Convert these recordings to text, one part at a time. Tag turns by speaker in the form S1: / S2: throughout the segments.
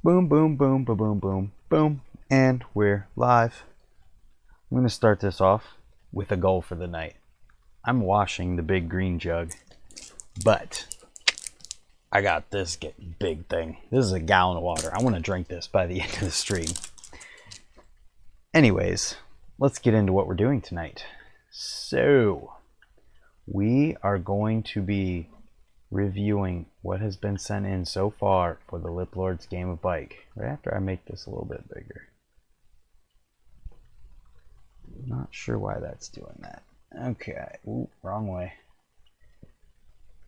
S1: Boom, boom, boom, boom, boom, boom, boom. And we're live. I'm going to start this off with a goal for the night. I'm washing the big green jug, but I got this big thing. This is a gallon of water. I want to drink this by the end of the stream. Anyways, let's get into what we're doing tonight. So, we are going to be reviewing what has been sent in so far for the Lip Lords game of bike. Right after I make this a little bit bigger. Not sure why that's doing that. Okay, ooh, wrong way.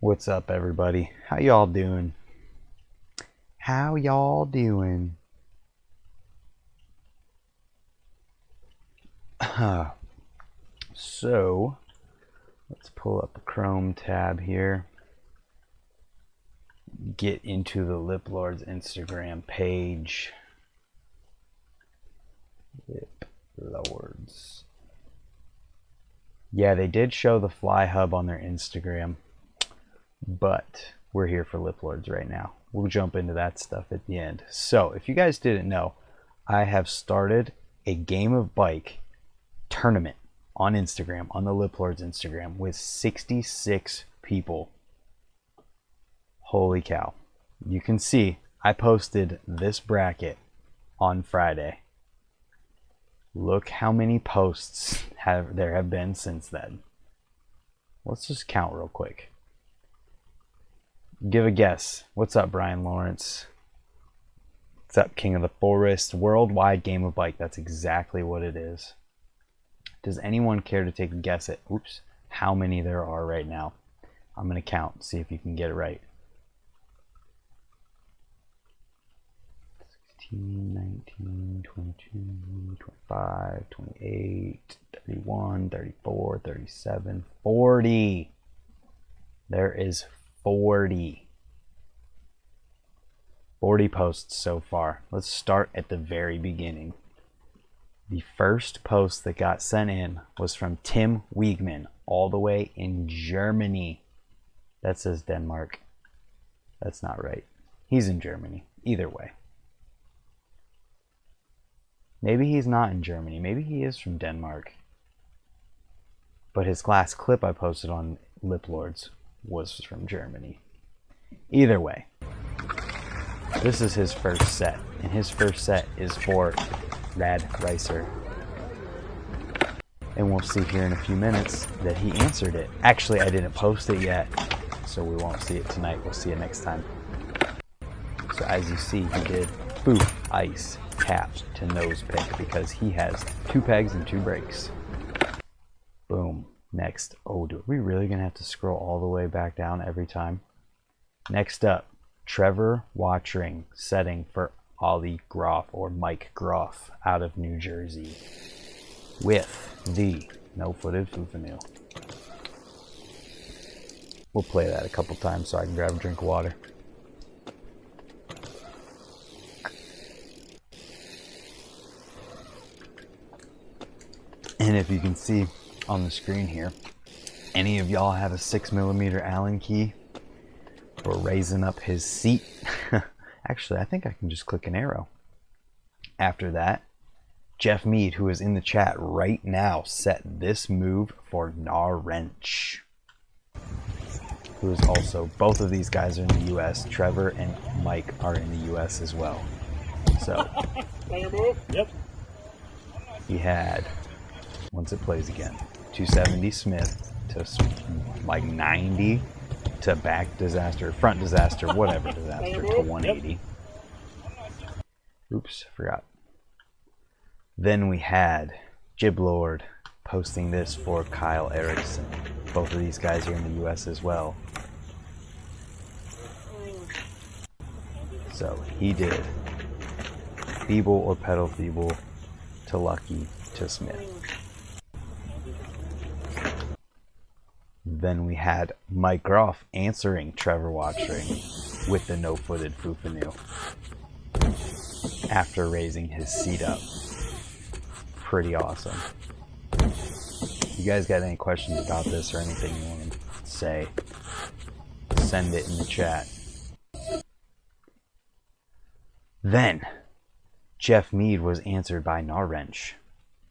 S1: What's up, everybody? How y'all doing? How y'all doing? So, let's pull up the Chrome tab here. Get into the Lip Lords Instagram page. Lip Lords. Yeah, they did show the Fly Hub on their Instagram, but we're here for Lip Lords right now. We'll jump into that stuff at the end. So, if you guys didn't know, I have started a game of bike tournament on Instagram, on the Lip Lords Instagram, with 66 people. Holy cow. You can see I posted this bracket on Friday. Look how many posts there have been since then. Let's just count real quick. Give a guess. What's up, Brian Lawrence? What's up, King of the Forest? Worldwide game of bike. That's exactly what it is. Does anyone care to take a guess at how many there are right now? I'm going to count, see if you can get it right. 16, 19, 22, 25, 28, 31, 34, 37, 40. There is 40. 40 posts so far. Let's start at the very beginning. The first post that got sent in was from Tim Wiegman, all the way in Germany. That says Denmark. That's not right. He's in Germany. Either way. Maybe he's not in Germany. Maybe he is from Denmark. But his last clip I posted on Lip Lords was from Germany. Either way. This is his first set. And his first set is for Rad Racer. And we'll see here in a few minutes that he answered it. Actually, I didn't post it yet, so we won't see it tonight. We'll see it next time. So as you see, he did boop, ice, tap to nose pick because he has 2 pegs and 2 brakes. Boom. Next. Oh, are we really going to have to scroll all the way back down every time? Next up, Trevor Watching setting for Ollie Groff or Mike Groff out of New Jersey with the no-footed Fufanu. We'll play that a couple times so I can grab a drink of water. And if you can see on the screen here, any of y'all have a 6mm Allen key for raising up his seat? Actually, I think I can just click an arrow. After that, Jeff Mead, who is in the chat right now, set this move for Gnar Wrench, who is also, both of these guys are in the US. Trevor and Mike are in the US as well. So,
S2: Yep.
S1: he had, once it plays again, 270 Smith to like 90 to back disaster, front disaster, whatever disaster, to 180. Oops, forgot. Then we had Jiblord posting this for Kyle Erikson. Both of these guys are in the US as well. So he did feeble or pedal feeble to Lucky to Smith. Then we had Mike Groff answering Trevor Watching with the no-footed Fufanu after raising his seat up. Pretty awesome. You guys got any questions about this or anything you want to say, send it in the chat. Then Jeff Mead was answered by Narwrench.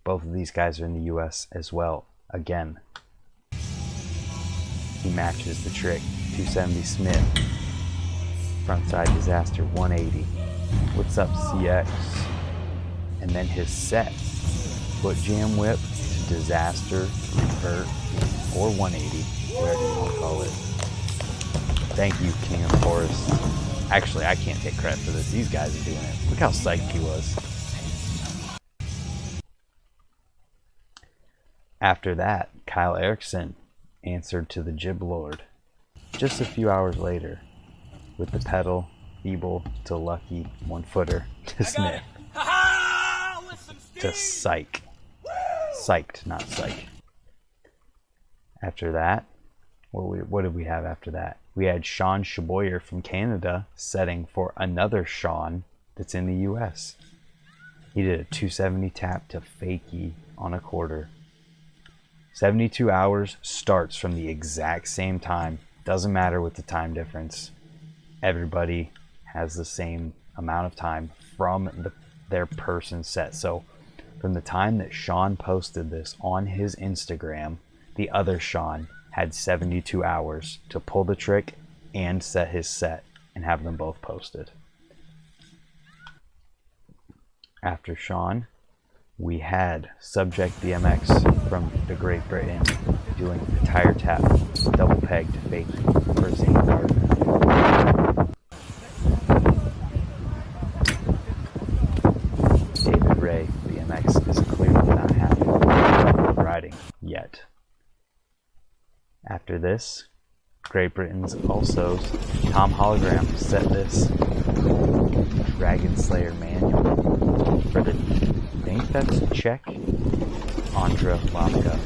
S1: Both of these guys are in the US as well. Again, he matches the trick. 270 Smith, frontside disaster 180. What's up, CX? And then his set, foot jam whip to disaster, revert, or 180, whatever you want to call it. Thank you, King of Forest. Actually, I can't take credit for this. These guys are doing it. Look how psyched he was. After that, Kyle Erikson answered to the Jib Lord just a few hours later with the pedal feeble to lucky 1-footer to Smith. To psych. Psyched, not psych. After that, what did we have after that? We had Sean Chaboyer from Canada setting for another Sean that's in the US. He did a 270 tap to fakie on a quarter. 72 hours starts from the exact same time. Doesn't matter with the time difference. Everybody has the same amount of time from their person set. So from the time that Sean posted this on his Instagram, the other Sean had 72 hours to pull the trick and set his set and have them both posted. After Sean, we had Subject BMX from the Great Britain doing the tire tap, double peg to fake for Zane Gardner. David Ray BMX is clearly not happy with riding yet. After this, Great Britain's also Tom Hologram set this Dragon Slayer manual for the, I think that's Czech Andra Lamka.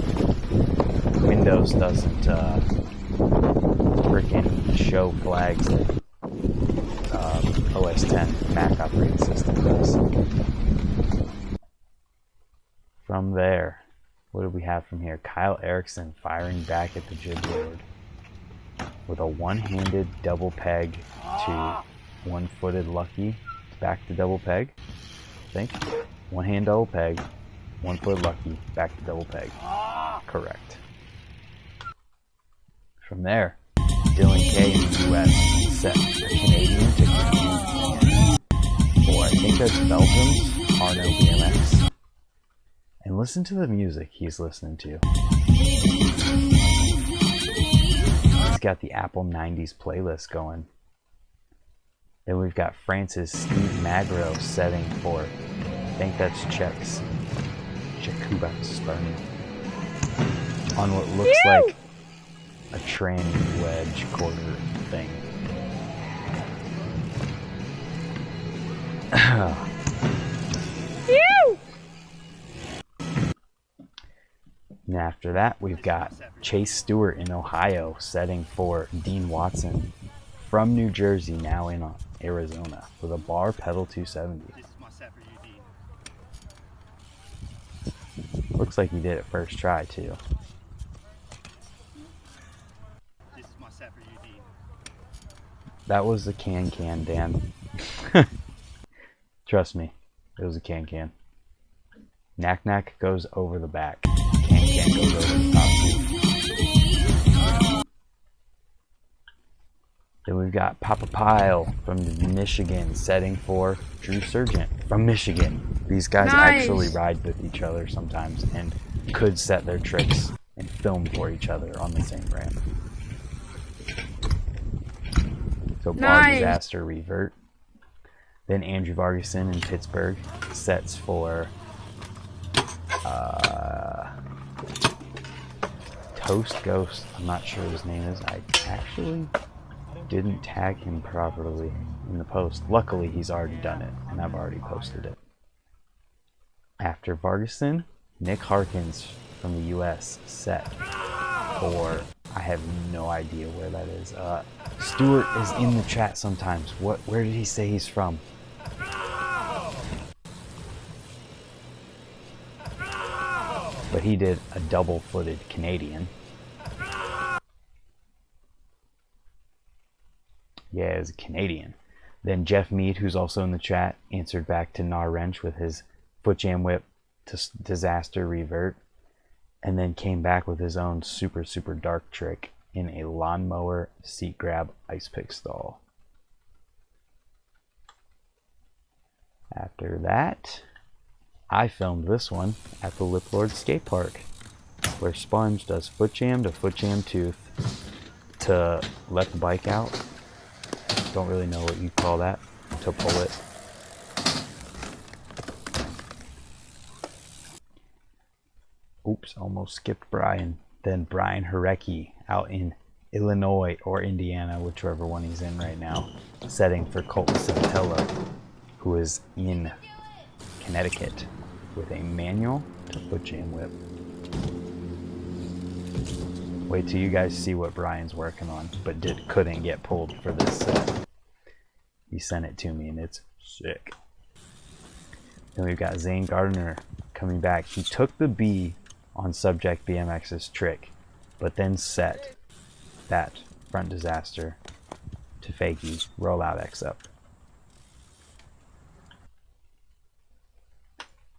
S1: Windows doesn't freaking show flags like OS X Mac operating system does. From there, what do we have from here? Kyle Erikson firing back at the Jib Lord with a one-handed double peg to one-footed lucky back to double peg. I think one hand double peg, 1 foot lucky, back to double peg. Correct. From there, Dylan K in the US set a Canadian to Canadian for, I think that's Belgium's Arno BMX. And listen to the music he's listening to. He's got the Apple 90s playlist going. Then we've got France's Steve Magro setting for, I think that's Czech's Jakuba Sparny on what looks like a tranny wedge quarter thing. And after that, we've got Chase Stewart in Ohio setting for Dean Watson from New Jersey, now in Arizona, with a bar pedal 270. Looks like he did it first try too.
S2: This is my set for you, Dean.
S1: That was a can, Dan. Trust me, it was a can. Knack goes over the back. Can goes over the top too. Then we've got Papa Pile from Michigan setting for Drew Sargent from Michigan. These guys actually ride with each other sometimes and could set their tricks and film for each other on the same ramp. So bar disaster revert. Then Andrew Vargason in Pittsburgh sets for Toast Ghost. I'm not sure what his name is. I actually didn't tag him properly in the post. Luckily, he's already done it, and I've already posted it. After Vargason, Nick Harkins from the US set for, I have no idea where that is. Stewart is in the chat sometimes. Where did he say he's from? But he did a double-footed Canadian. Yeah, it was a Canadian. Then Jeff Mead, who's also in the chat, answered back to Gnar Wrench with his foot jam whip to disaster revert, and then came back with his own super dark trick in a lawnmower seat grab ice pick stall. After that, I filmed this one at the Lip Lord skate park, where Sponge does foot jam to foot jam tooth to let the bike out. Don't really know what you call that, to pull it. Oops, almost skipped Brian. Then Brian Harecki out in Illinois or Indiana, whichever one he's in right now, setting for Colt Centella, who is in Connecticut with a manual to foot jam whip. Wait till you guys see what Brian's working on, but couldn't get pulled for this set. He sent it to me and it's sick. Then we've got Zane Gardner coming back. He took the B on Subject BMX's trick, but then set that front disaster to fakie rollout X up.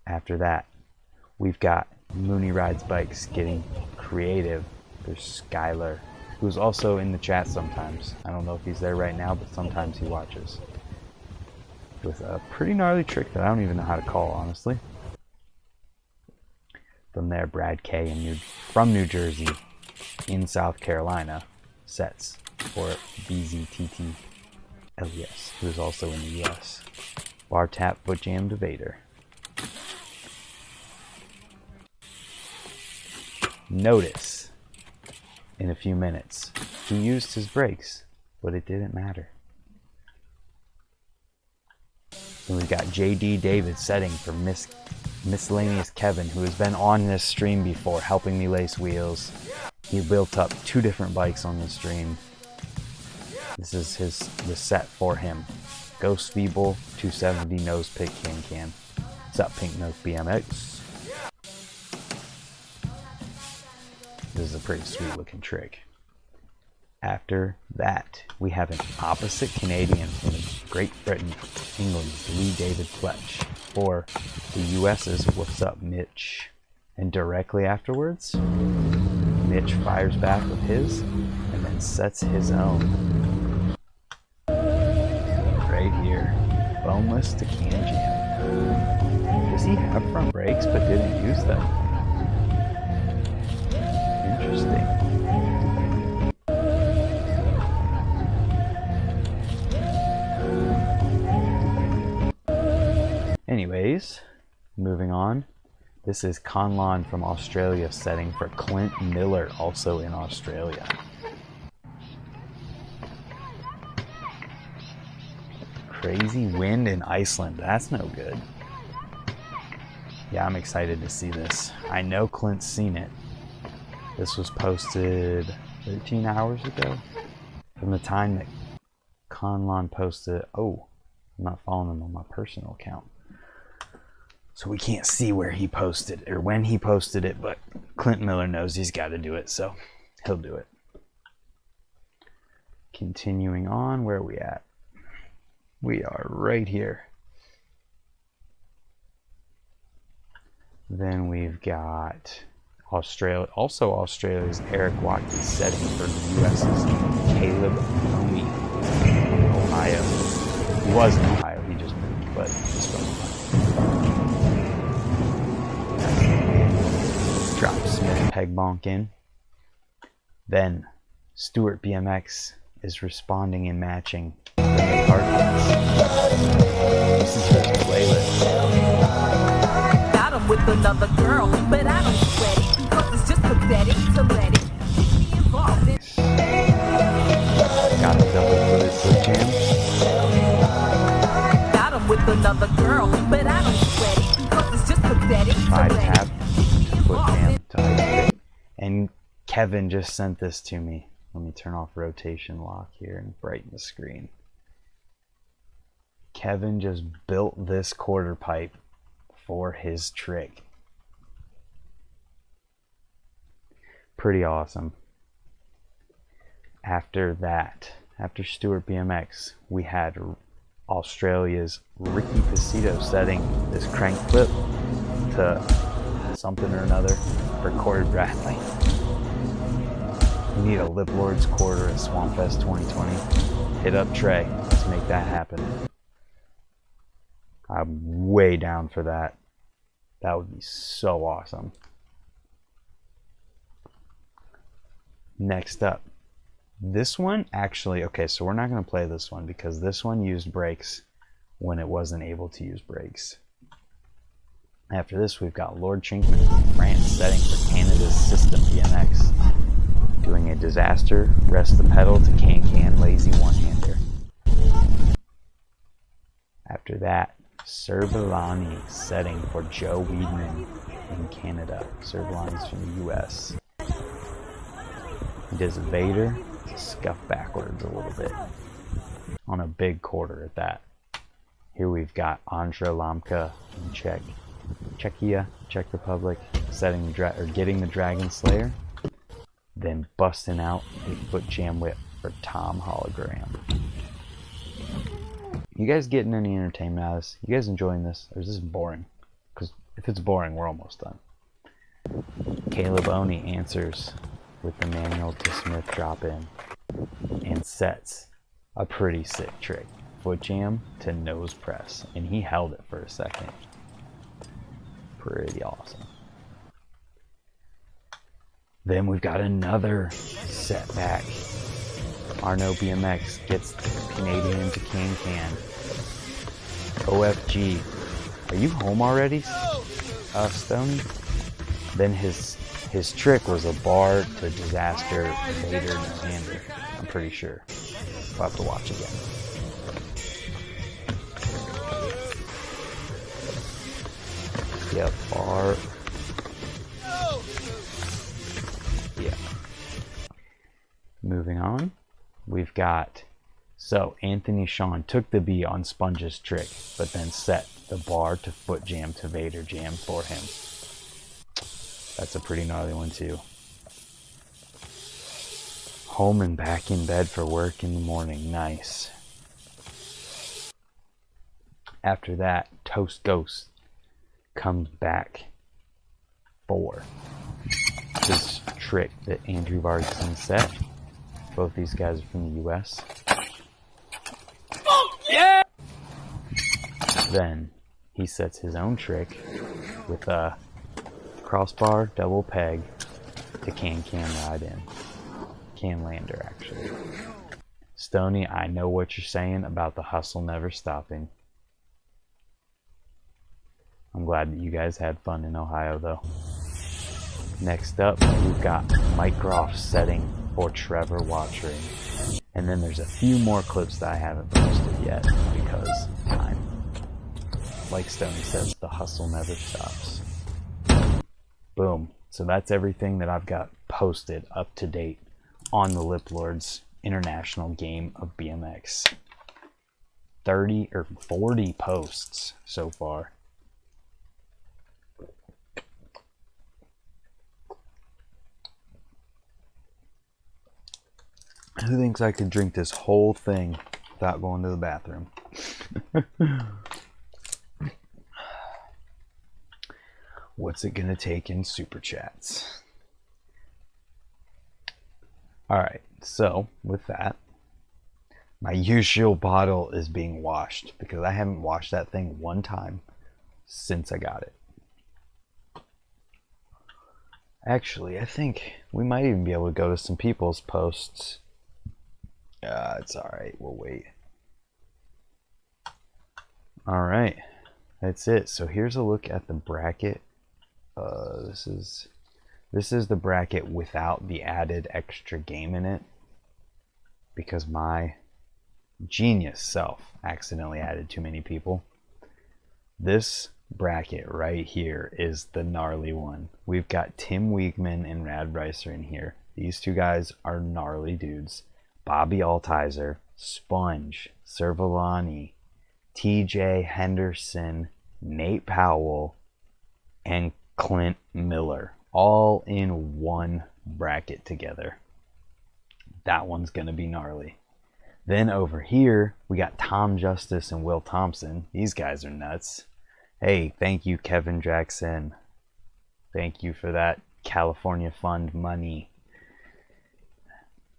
S1: After that, we've got Mooney Rides Bikes getting creative. There's Skylar, who's also in the chat sometimes. I don't know if he's there right now, but sometimes he watches. With a pretty gnarly trick that I don't even know how to call, honestly. From there, Brad K from New Jersey in South Carolina sets for BZTT Elias, who's also in the US. Bar tap foot jam to Vader. Notice in a few minutes he used his brakes, but it didn't matter. Then we've got JD David setting for Miscellaneous Kevin, who has been on this stream before, helping me lace wheels. He built up 2 different bikes on this stream. This is the set for him. Ghost Feeble 270 nose pick can. What's up, Pink Nose BMX? This is a pretty sweet looking trick. After that, we have an opposite Canadian from Great Britain, England's Lee David Fletch, for the US's What's Up, Mitch? And directly afterwards, Mitch fires back with his and then sets his own. Right here, boneless to can jam. Does he have front brakes but didn't use them? Interesting. Anyways, moving on. This is Conlon from Australia setting for Clint Miller, also in Australia. Crazy wind in Iceland. That's no good. Yeah, I'm excited to see this. I know Clint's seen it. This was posted 13 hours ago. From the time that Conlon posted. Oh, I'm not following him on my personal account, so we can't see where he posted or when he posted it, but Clint Miller knows he's got to do it, so he'll do it. Continuing on, where are we at? We are right here. Then we've got Australia, also Australia's Eric Watkey setting for the US's Caleb Mooney in Ohio. He was in Ohio, he just moved, but he's from Ohio. Drop Smith peg bonk in. Then Stewart BMX is responding and matching the This is his playlist.
S3: Got him with another girl, but I don't sweat it because it's just pathetic to let it get me involved in.
S1: Got a double-footed foot jam.
S3: Got him with another girl, but I don't sweat it because it's just pathetic to let it
S1: Tap
S3: get me
S1: to foot
S3: involved
S1: jam
S3: in.
S1: to ice pick. And Kevin just sent this to me. Let me turn off rotation lock here and brighten the screen. Kevin just built this quarter pipe for his trick. Pretty awesome. After that, after Stewart BMX, we had Australia's Ricky Pasito setting this crank flip to something or another for Corey Bradley. You need a Lip Lords quarter at Swampfest 2020. Hit up Trey. Let's make that happen. I'm way down for that. That would be so awesome. Next up. This one actually, okay, so we're not going to play this one because this one used brakes when it wasn't able to use brakes. After this, we've got Lord Chinkman from France setting for Canada's System BMX. Doing a disaster, rest the pedal to can lazy one-hander. After that, Servalani setting for Joe Weedman in Canada. Servalani's from the US. He does a Vader to scuff backwards a little bit on a big quarter at that. Here we've got Andra Lamka in Czechia, Czech Republic, setting getting the Dragon Slayer, then busting out a foot jam whip for Tom Hologram. You guys getting any entertainment out of this? You guys enjoying this? Or is this boring? Because if it's boring, we're almost done. Caleb Oney answers with the manual to Smith drop in and sets a pretty sick trick. Foot jam to nose press. And he held it for a second. Pretty awesome. Then we've got another setback. Arno BMX gets the Canadian to can. OFG. Are you home already, Stoney? Then his trick was a bar to disaster Vader no-hander. I'm pretty sure. We'll have to watch again. Yep, bar. Yeah. Moving on. We've got, so Anthony Shawn took the B on Sponge's trick, but then set the bar to foot jam to Vader jam for him. That's a pretty gnarly one too. Home and back in bed for work in the morning. Nice. After that, Toast Ghost comes back for this trick that Andrew Vargson set. Both these guys are from the US. Oh, yeah! Then he sets his own trick with a crossbar double peg to can ride in. Can lander, actually. Stoney, I know what you're saying about the hustle never stopping. I'm glad that you guys had fun in Ohio, though. Next up, we've got Mike Groff setting for Trevor Watchering. And then there's a few more clips that I haven't posted yet because time. Like Stoney says, the hustle never stops. Boom. So that's everything that I've got posted up to date on the Lip Lords International Game of BMX. 30 or 40 posts so far. Who thinks I could drink this whole thing without going to the bathroom? What's it gonna take in super chats? Alright, so with that, my usual bottle is being washed because I haven't washed that thing one time since I got it. Actually, I think we might even be able to go to some people's posts. It's alright, we'll wait. Alright, that's it. So here's a look at the bracket. This is the bracket without the added extra game in it, because my genius self accidentally added too many people. This bracket right here is the gnarly one. We've got Tim Wiegman and Rad Racer in here. These two guys are gnarly dudes. Bobby Altizer, Sponge, Servalani, TJ Henderson, Nate Powell, and Clint Miller, all in one bracket together. That one's gonna be gnarly. Then over here, we got Tom Justice and Will Thompson. These guys are nuts. Hey, thank you, Kevin Jackson. Thank you for that California Fund money.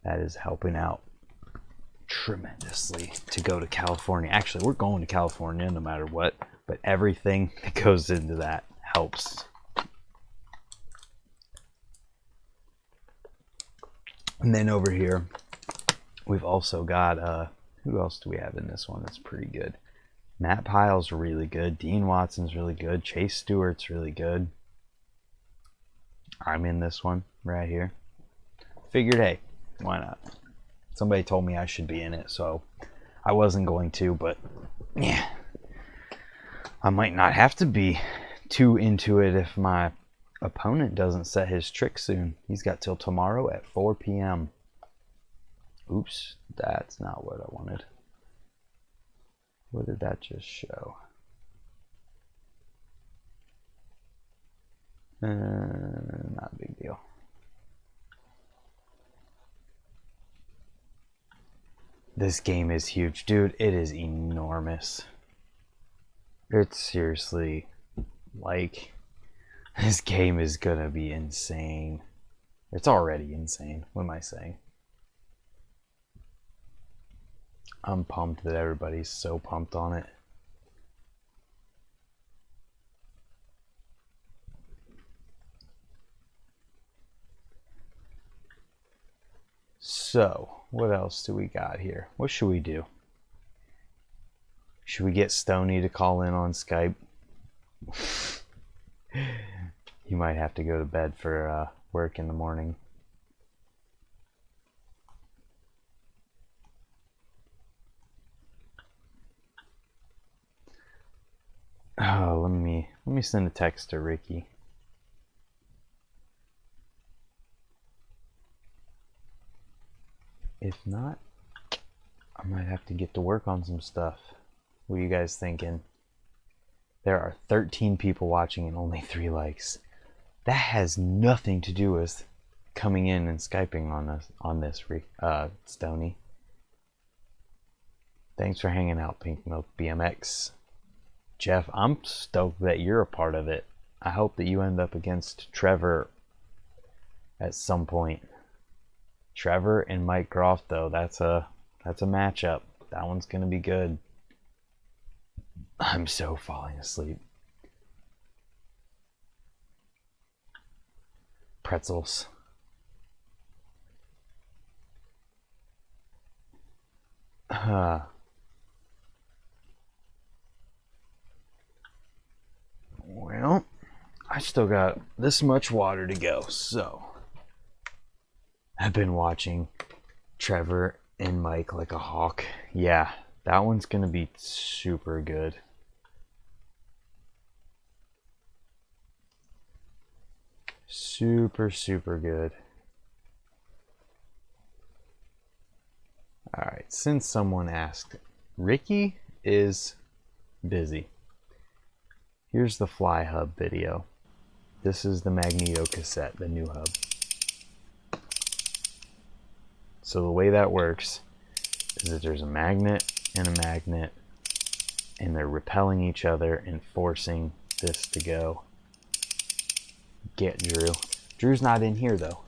S1: That is helping out tremendously to go to California. Actually, we're going to California no matter what, but everything that goes into that helps. And then over here, we've also got, who else do we have in this one that's pretty good? Matt Pyle's really good. Dean Watson's really good. Chase Stewart's really good. I'm in this one right here. Figured, hey, why not? Somebody told me I should be in it, so I wasn't going to, but yeah. I might not have to be too into it if my opponent doesn't set his trick soon. He's got till tomorrow at 4 p.m. Oops, that's not what I wanted. What did that just show? Not a big deal. This game is huge, dude. It is enormous. It's seriously like, this game is gonna be insane. It's already insane. What am I saying? I'm pumped that everybody's so pumped on it. So, what else do we got here? What should we do? Should we get Stoney to call in on Skype? He might have to go to bed for work in the morning. Oh, let me send a text to Ricky. If not, I might have to get to work on some stuff. What are you guys thinking? There are 13 people watching and only 3 likes. That has nothing to do with coming in and Skyping on this, Stony. Thanks for hanging out, Pink Milk BMX. Jeff, I'm stoked that you're a part of it. I hope that you end up against Trevor at some point. Trevor and Mike Groff, though, that's a matchup. That one's gonna be good. I'm so falling asleep. Pretzels. Well, I still got this much water to go, so I've been watching Trevor and Mike like a hawk. Yeah, that one's gonna be super good. Super, super good. Alright, since someone asked, Ricky is busy. Here's the Fly Hub video. This is the Magneto cassette, the new hub. So the way that works is that there's a magnet and a magnet, and they're repelling each other and forcing this to go. Get Drew. Drew's not in here though.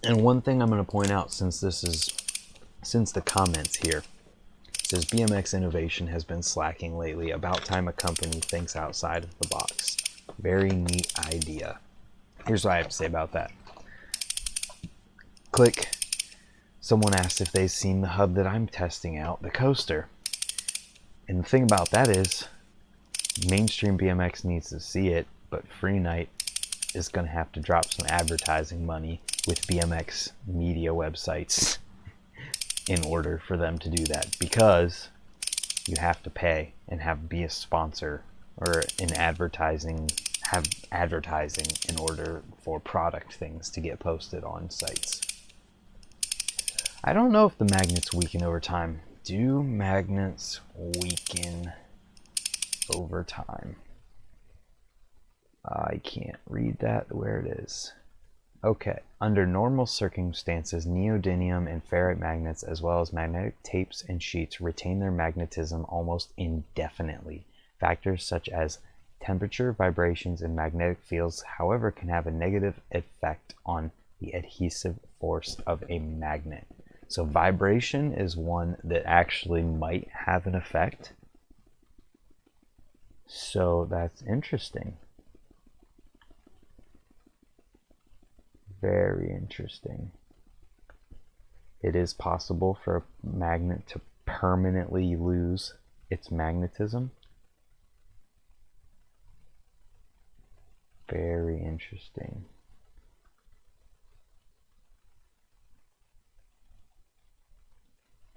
S1: And one thing I'm going to point out, since the comments here, it says BMX innovation has been slacking lately. About time a company thinks outside of the box. Very neat idea. Here's what I have to say about that. Click. Someone asked if they've seen the hub that I'm testing out, the coaster. And the thing about that is, mainstream BMX needs to see it, but Free Night is going to have to drop some advertising money with BMX media websites in order for them to do that, because you have to pay and be a sponsor or in advertising, have advertising in order for product things to get posted on sites. I don't know if the magnets weaken over time. Do magnets weaken over time? I can't read that where it is. Okay, under normal circumstances, neodymium and ferrite magnets, as well as magnetic tapes and sheets, retain their magnetism almost indefinitely. Factors such as temperature, vibrations, and magnetic fields, however, can have a negative effect on the adhesive force of a magnet. So vibration is one that actually might have an effect. So that's interesting. Very interesting. It is possible for a magnet to permanently lose its magnetism. Very interesting.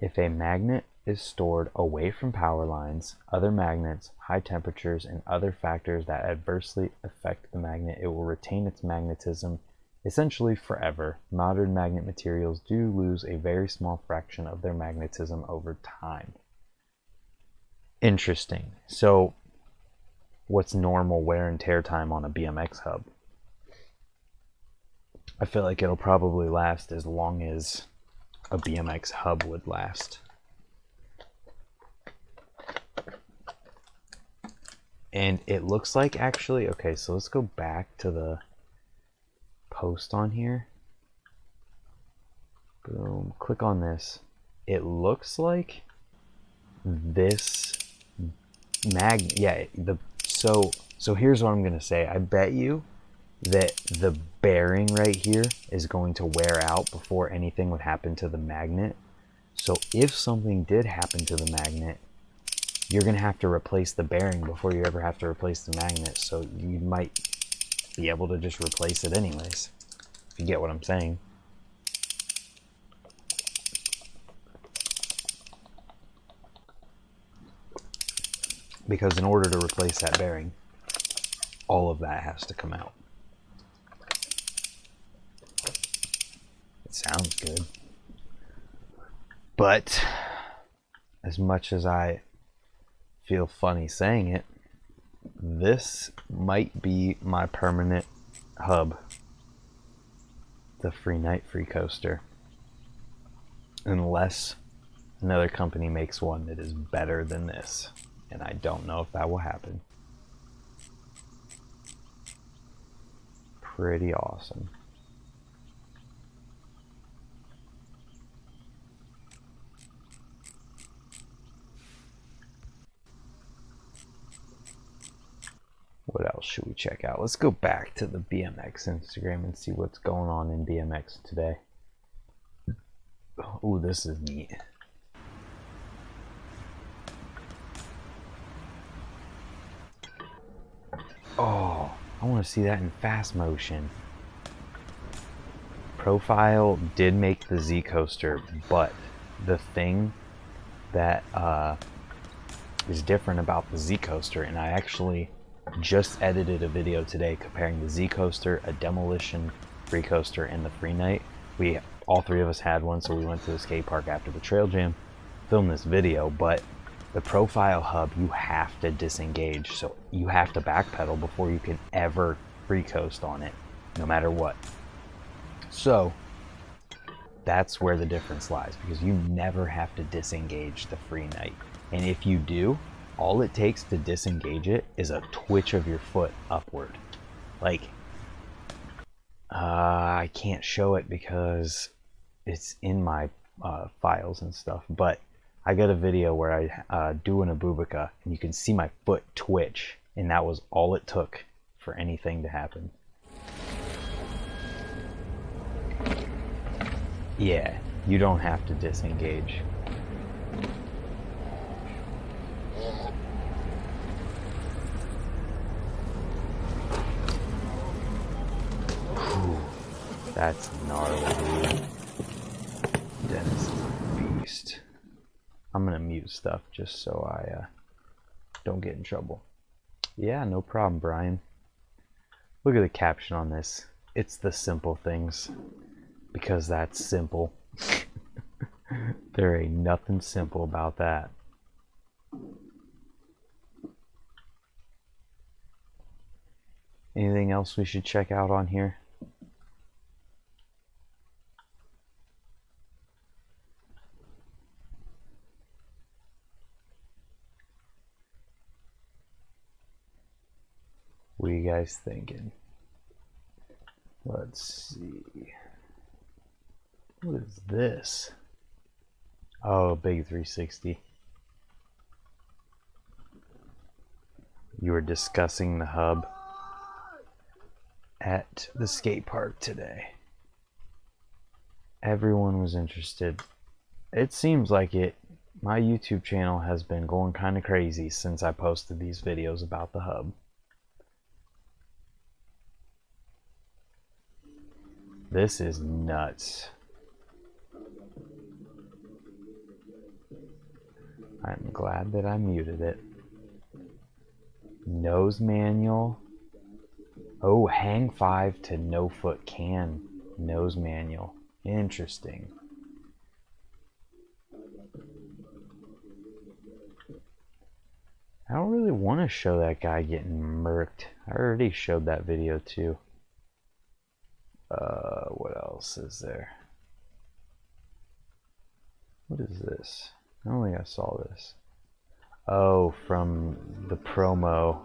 S1: If a magnet is stored away from power lines, other magnets, high temperatures, and other factors that adversely affect the magnet, it will retain its magnetism essentially forever. Modern magnet materials do lose a very small fraction of their magnetism over time. Interesting. So, what's normal wear and tear time on a BMX hub? I feel like it'll probably last as long as a BMX hub would last. And it looks like actually, okay, so let's go back to the post on here. Boom, click on this. It looks like this so here's what I'm gonna say. I bet you that the bearing right here is going to wear out before anything would happen to the magnet. So if something did happen to the magnet, you're gonna have to replace the bearing before you ever have to replace the magnet. So you might be able to just replace it anyways, if you get what I'm saying. Because in order to replace that bearing, all of that has to come out. It sounds good. But as much as I feel funny saying it, this might be my permanent hub. The Free Night Free Coaster. Unless another company makes one that is better than this. And I don't know if that will happen. Pretty awesome. What else should we check out? Let's go back to the BMX Instagram and see what's going on in BMX today. Ooh, this is neat. Oh, I want to see that in fast motion. Profile did make the Z Coaster, but the thing that is different about the Z Coaster, and I actually just edited a video today comparing the Z Coaster, a Demolition Free Coaster, and the Free Night. All three of us had one, so we went to the skate park after the Trail Jam, filmed this video. But the Profile hub, you have to disengage, so you have to backpedal before you can ever free coast on it, no matter what. So that's where the difference lies, because you never have to disengage the Free Night. And if you do, all it takes to disengage it is a twitch of your foot upward. Like, I can't show it because it's in my files and stuff, but I got a video where I do an abubica and you can see my foot twitch, and that was all it took for anything to happen. Yeah, you don't have to disengage. Whew, that's gnarly, dude. Dennis is a beast. I'm gonna mute stuff just so I don't get in trouble. Yeah, no problem, Brian. Look at the caption on this. It's the simple things. Because that's simple. There ain't nothing simple about that. Anything else we should check out on here? What are you guys thinking? Let's see. What is this? Oh, big 360. You were discussing the hub at the skate park today. Everyone was interested. It seems like it. My YouTube channel has been going kind of crazy since I posted these videos about the hub. This is nuts. I'm glad that I muted it. Nose manual. Oh, hang 5 to no foot can. Nose manual. Interesting. I don't really want to show that guy getting murked. I already showed that video too. What else is there? What is this? I don't think I saw this. Oh, from the promo.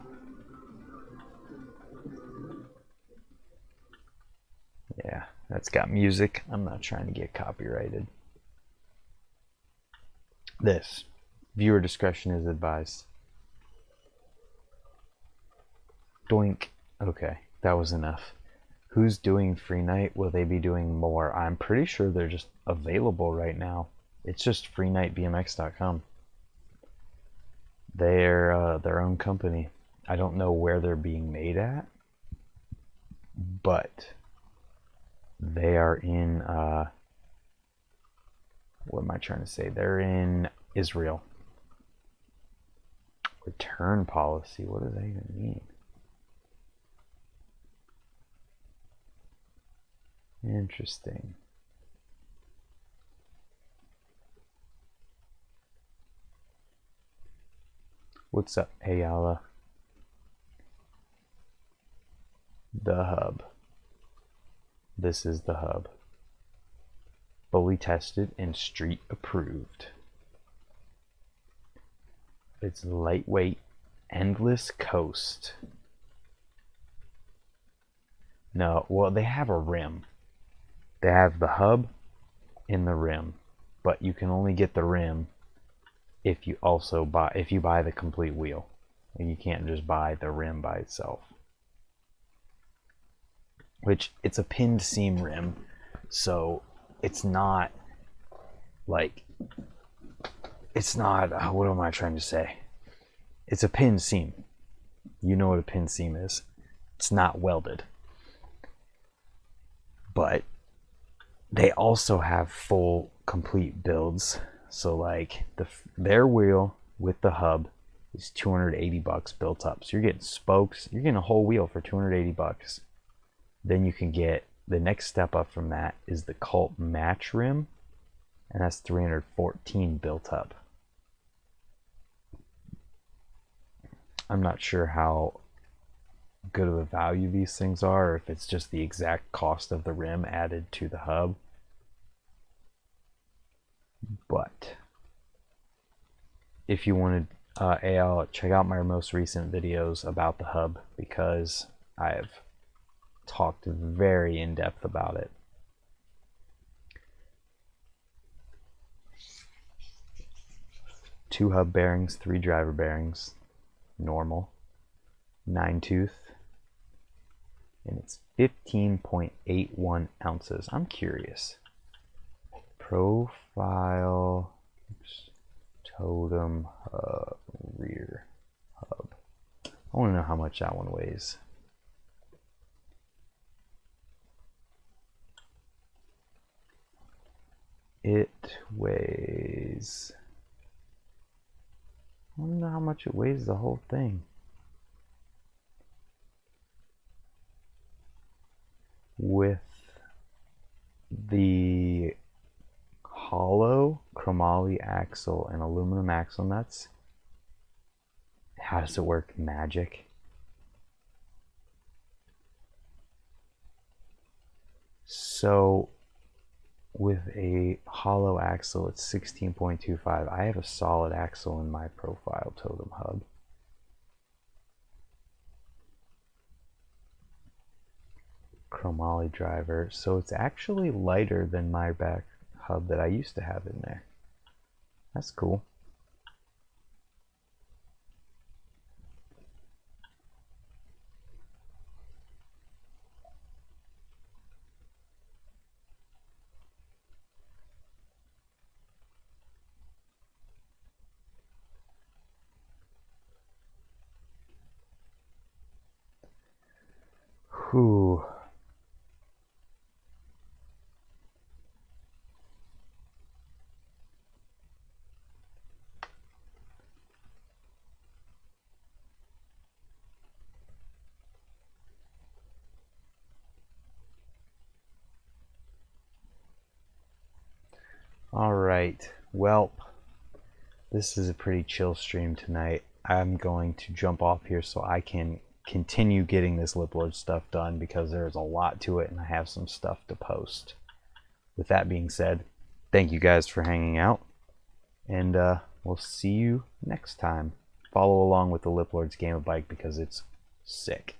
S1: Yeah, that's got music. I'm not trying to get copyrighted. This. Viewer discretion is advised. Doink. Okay, that was enough. Who's doing free night? Will they be doing more? I'm pretty sure they're just available right now. It's just freenightbmx.com. They're their own company. I don't know where they're being made at, but they are in, what am I trying to say? They're in Israel. Return policy, what does that even mean? Interesting. What's up, Paella? The hub. This is the hub. Fully tested and street approved. It's lightweight, endless coast. No, well, they have a rim. They have the hub in the rim, but you can only get the rim if you also buy the complete wheel. And you can't just buy the rim by itself. Which, it's a pinned seam rim, so it's not like, it's not, what am I trying to say? It's a pinned seam. You know what a pinned seam is. It's not welded. But they also have full complete builds. So like their wheel with the hub is $280 built up. So you're getting spokes, you're getting a whole wheel for $280. Then you can get the next step up from that is the Cult match rim, and that's $314 built up. I'm not sure how good of a value these things are, or if it's just the exact cost of the rim added to the hub. But if you wanted AL, check out my most recent videos about the hub, because I have talked very in depth about it. Two hub bearings, 3 driver bearings, normal, 9-tooth, and it's 15.81 ounces. I'm curious. Profile, oops, totem, rear hub. I want to know how much that one weighs. It weighs, I don't know how much it weighs, the whole thing. With the hollow chromoly axle and aluminum axle nuts, how does it work? Magic. So with a hollow axle, it's 16.25. I have a solid axle in my profile totem hub. chromoly driver. So it's actually lighter than my back hub that I used to have in there. That's cool. Whew. All right. Well, this is a pretty chill stream tonight. I'm going to jump off here so I can continue getting this Liplord stuff done because there's a lot to it and I have some stuff to post. With that being said, thank you guys for hanging out, and we'll see you next time. Follow along with the Liplord's Game of Bike because it's sick.